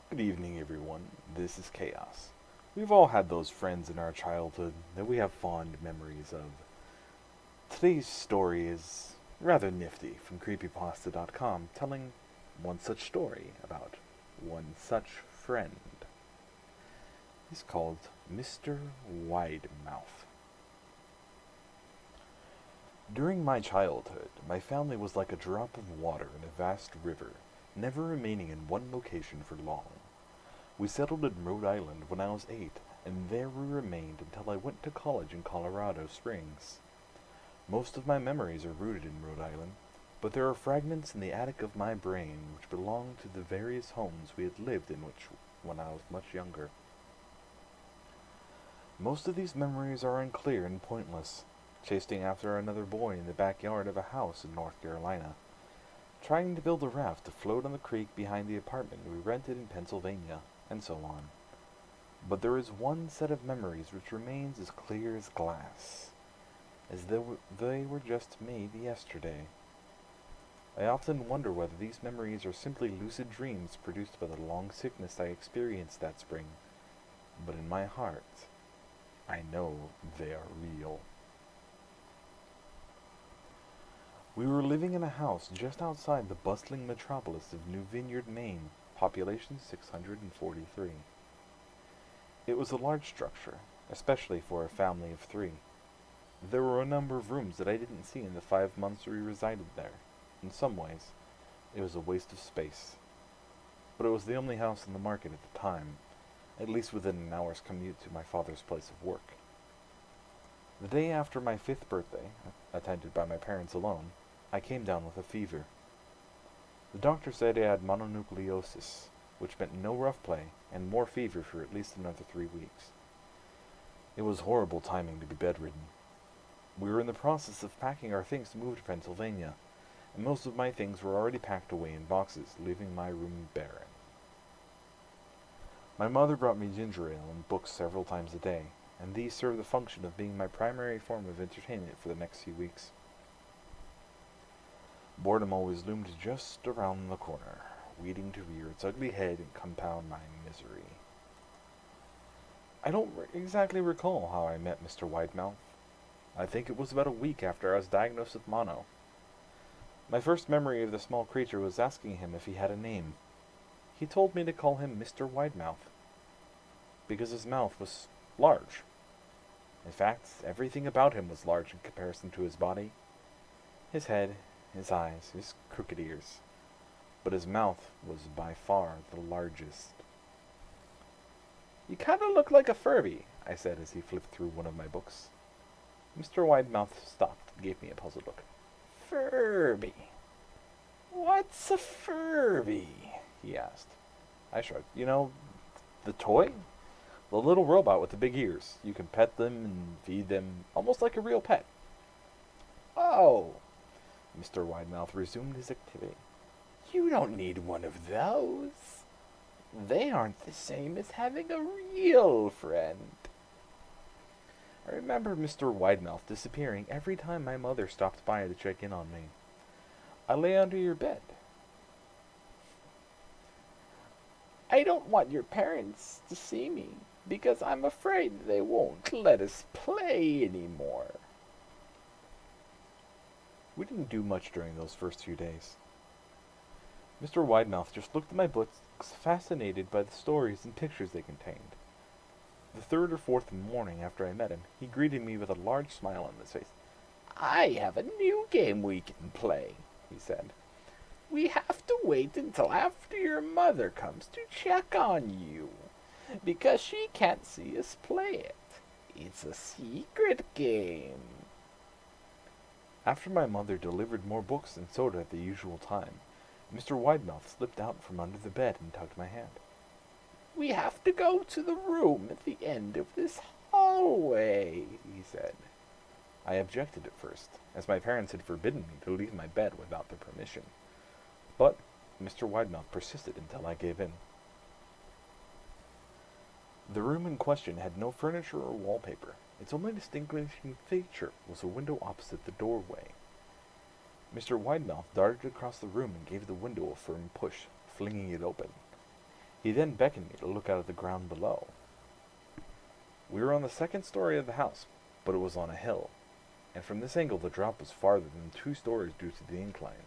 Good evening, everyone. This is Chaos. We've all had those friends in our childhood that we have fond memories of. Today's story is rather nifty from creepypasta.com, telling one such story about one such friend. He's called Mr. Widemouth. During my childhood, my family was like a drop of water in a vast river, never remaining in one location for long. We settled in Rhode Island when I was 8, and there we remained until I went to college in Colorado Springs. Most of my memories are rooted in Rhode Island, but there are fragments in the attic of my brain which belong to the various homes we had lived in when I was much younger. Most of these memories are unclear and pointless, chasing after another boy in the backyard of a house in North Carolina, trying to build a raft to float on the creek behind the apartment we rented in Pennsylvania, and so on. But there is one set of memories which remains as clear as glass, as though they were just made yesterday. I often wonder whether these memories are simply lucid dreams produced by the long sickness I experienced that spring, but in my heart, I know they are real. We were living in a house just outside the bustling metropolis of New Vineyard, Maine, population 643. It was a large structure, especially for a family of 3. There were a number of rooms that I didn't see in the 5 months we resided there. In some ways, it was a waste of space. But it was the only house on the market at the time, at least within an hour's commute to my father's place of work. The day after my 5th birthday, attended by my parents alone, I came down with a fever. The doctor said I had mononucleosis, which meant no rough play and more fever for at least another 3 weeks. It was horrible timing to be bedridden. We were in the process of packing our things to move to Pennsylvania, and most of my things were already packed away in boxes, leaving my room barren. My mother brought me ginger ale and books several times a day, and these served the function of being my primary form of entertainment for the next few weeks. Boredom always loomed just around the corner, waiting to rear its ugly head and compound my misery. I don't exactly recall how I met Mr. Widemouth. I think it was about a week after I was diagnosed with mono. My first memory of the small creature was asking him if he had a name. He told me to call him Mr. Widemouth, because his mouth was large. In fact, everything about him was large in comparison to his body. His head, his eyes, his crooked ears. But his mouth was by far the largest. "You kind of look like a Furby," I said as he flipped through one of my books. Mr. Widemouth stopped and gave me a puzzled look. "Furby? What's a Furby?" he asked. I shrugged. "You know, the toy? The little robot with the big ears. You can pet them and feed them, almost like a real pet." "Oh," Mr. Widemouth resumed his activity. "You don't need one of those. They aren't the same as having a real friend." I remember Mr. Widemouth disappearing every time my mother stopped by to check in on me. "I lay under your bed." "I don't want your parents to see me, because I'm afraid they won't let us play anymore." We didn't do much during those first few days. Mr. Widemouth just looked at my books, fascinated by the stories and pictures they contained. The 3rd or 4th morning after I met him, he greeted me with a large smile on his face. "I have a new game we can play," he said. "We have to wait until after your mother comes to check on you, because she can't see us play it. It's a secret game." After my mother delivered more books and soda at the usual time, Mr. Widemouth slipped out from under the bed and tugged my hand. "We have to go to the room at the end of this hallway," he said. I objected at first, as my parents had forbidden me to leave my bed without their permission. But Mr. Widemouth persisted until I gave in. The room in question had no furniture or wallpaper. Its only distinguishing feature was a window opposite the doorway. Mr. Widemouth darted across the room and gave the window a firm push, flinging it open. He then beckoned me to look out at the ground below. We were on the second story of the house, but it was on a hill, and from this angle the drop was farther than 2 stories due to the incline.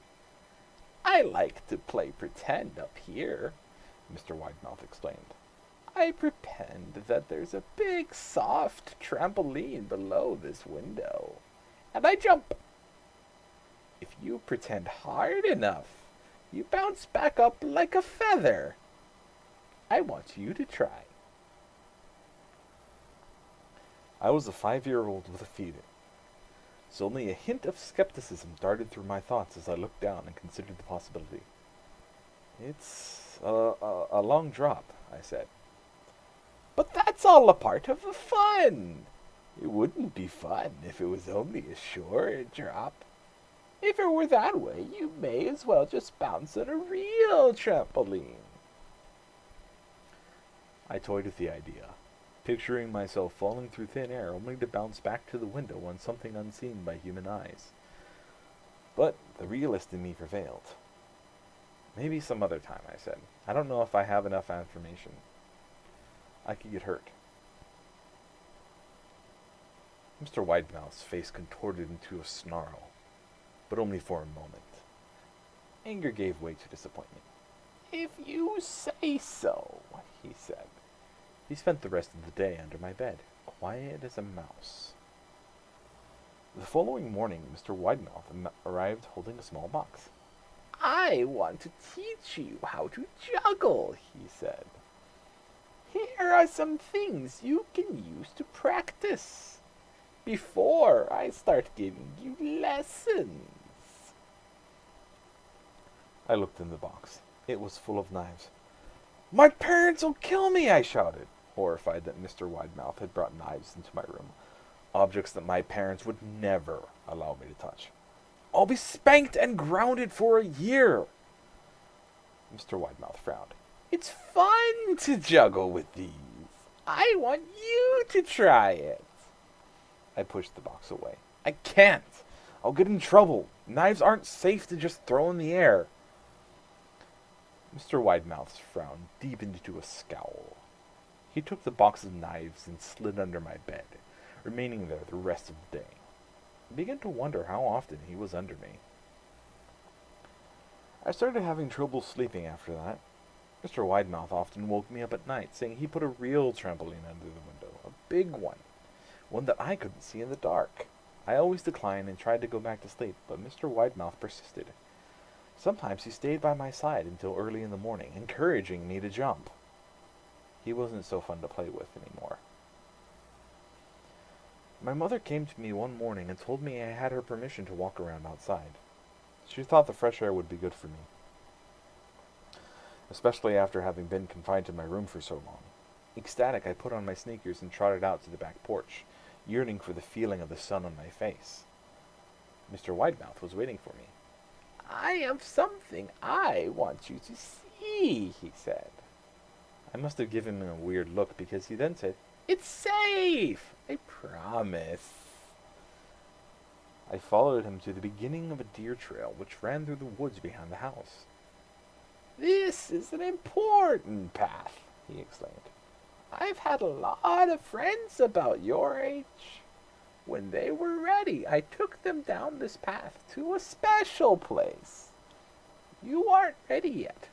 "I like to play pretend up here," Mr. Widemouth explained. "I pretend that there's a big, soft trampoline below this window, and I jump. If you pretend hard enough, you bounce back up like a feather. I want you to try." I was a 5-year-old with a fever, so only a hint of skepticism darted through my thoughts as I looked down and considered the possibility. "It's a long drop," I said. "But that's all a part of the fun. It wouldn't be fun if it was only a short drop. If it were that way, you may as well just bounce on a real trampoline." I toyed with the idea, picturing myself falling through thin air only to bounce back to the window on something unseen by human eyes. But the realist in me prevailed. "Maybe some other time," I said. "I don't know if I have enough information. I could get hurt." Mr. Widemouth's face contorted into a snarl, but only for a moment. Anger gave way to disappointment. "If you say so," he said. He spent the rest of the day under my bed, quiet as a mouse. The following morning, Mr. Widemouth arrived holding a small box. "I want to teach you how to juggle," he said. "Here are some things you can use to practice before I start giving you lessons." I looked in the box. It was full of knives. "My parents will kill me!" I shouted, horrified that Mr. Widemouth had brought knives into my room, objects that my parents would never allow me to touch. "I'll be spanked and grounded for a year." Mr. Widemouth frowned. "It's fun to juggle with these. I want you to try it." I pushed the box away. "I can't. I'll get in trouble. Knives aren't safe to just throw in the air." Mr. Widemouth's frown deepened into a scowl. He took the box of knives and slid under my bed, remaining there the rest of the day. I began to wonder how often he was under me. I started having trouble sleeping after that. Mr. Widemouth often woke me up at night, saying he put a real trampoline under the window, a big one that I couldn't see in the dark. I always declined and tried to go back to sleep, but Mr. Widemouth persisted. Sometimes he stayed by my side until early in the morning, encouraging me to jump. He wasn't so fun to play with anymore. My mother came to me one morning and told me I had her permission to walk around outside. She thought the fresh air would be good for me, especially after having been confined to my room for so long. Ecstatic, I put on my sneakers and trotted out to the back porch, yearning for the feeling of the sun on my face. Mr. Widemouth was waiting for me. "I have something I want you to see," he said. I must have given him a weird look because he then said, "It's safe, I promise." I followed him to the beginning of a deer trail which ran through the woods behind the house. "This is an important path," he explained. "I've had a lot of friends about your age. When they were ready, I took them down this path to a special place. You aren't ready yet,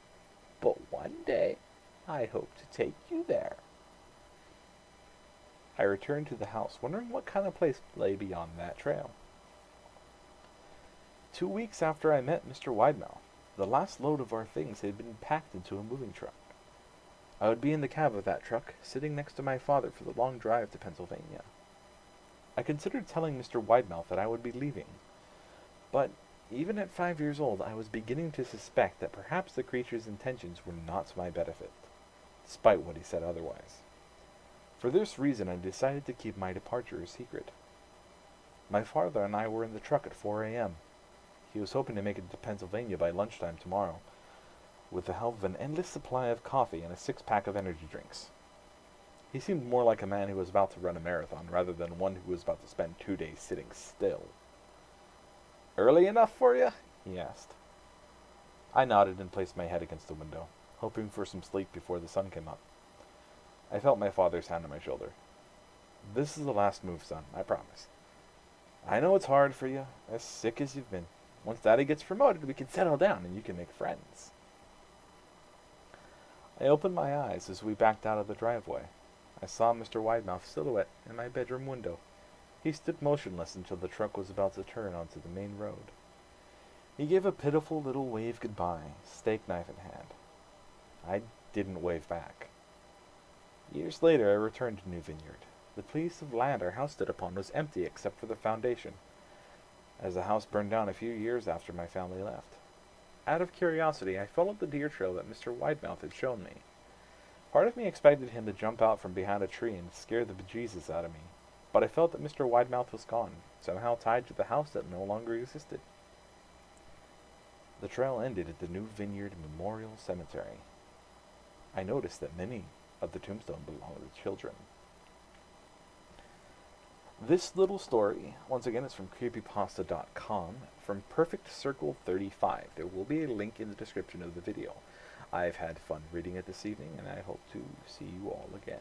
but one day I hope to take you there." I returned to the house, wondering what kind of place lay beyond that trail. 2 weeks after I met Mr. Widemouth, the last load of our things had been packed into a moving truck. I would be in the cab of that truck, sitting next to my father for the long drive to Pennsylvania. I considered telling Mr. Widemouth that I would be leaving, but even at 5 years old I was beginning to suspect that perhaps the creature's intentions were not to my benefit, despite what he said otherwise. For this reason I decided to keep my departure a secret. My father and I were in the truck at 4 a.m. He was hoping to make it to Pennsylvania by lunchtime tomorrow, with the help of an endless supply of coffee and a 6-pack of energy drinks. He seemed more like a man who was about to run a marathon rather than one who was about to spend 2 days sitting still. "Early enough for you?" he asked. I nodded and placed my head against the window. hoping for some sleep before the sun came up. I felt my father's hand on my shoulder. This is the last move, son, I promise. I know it's hard for you, as sick as you've been. Once Daddy gets promoted, we can settle down and you can make friends. I opened my eyes as we backed out of the driveway. I saw Mr. Widemouth's silhouette in my bedroom window. He stood motionless until the truck was about to turn onto the main road. He gave a pitiful little wave goodbye, steak knife in hand. I didn't wave back. Years later, I returned to New Vineyard. The piece of land our house stood upon was empty except for the foundation, as the house burned down a few years after my family left. Out of curiosity, I followed the deer trail that Mr. Widemouth had shown me. Part of me expected him to jump out from behind a tree and scare the bejesus out of me, but I felt that Mr. Widemouth was gone, somehow tied to the house that no longer existed. The trail ended at the New Vineyard Memorial Cemetery. I noticed that many of the tombstones belong to children. This little story, once again, is from creepypasta.com, from Perfect Circle 35. There will be a link in the description of the video. I've had fun reading it this evening, and I hope to see you all again.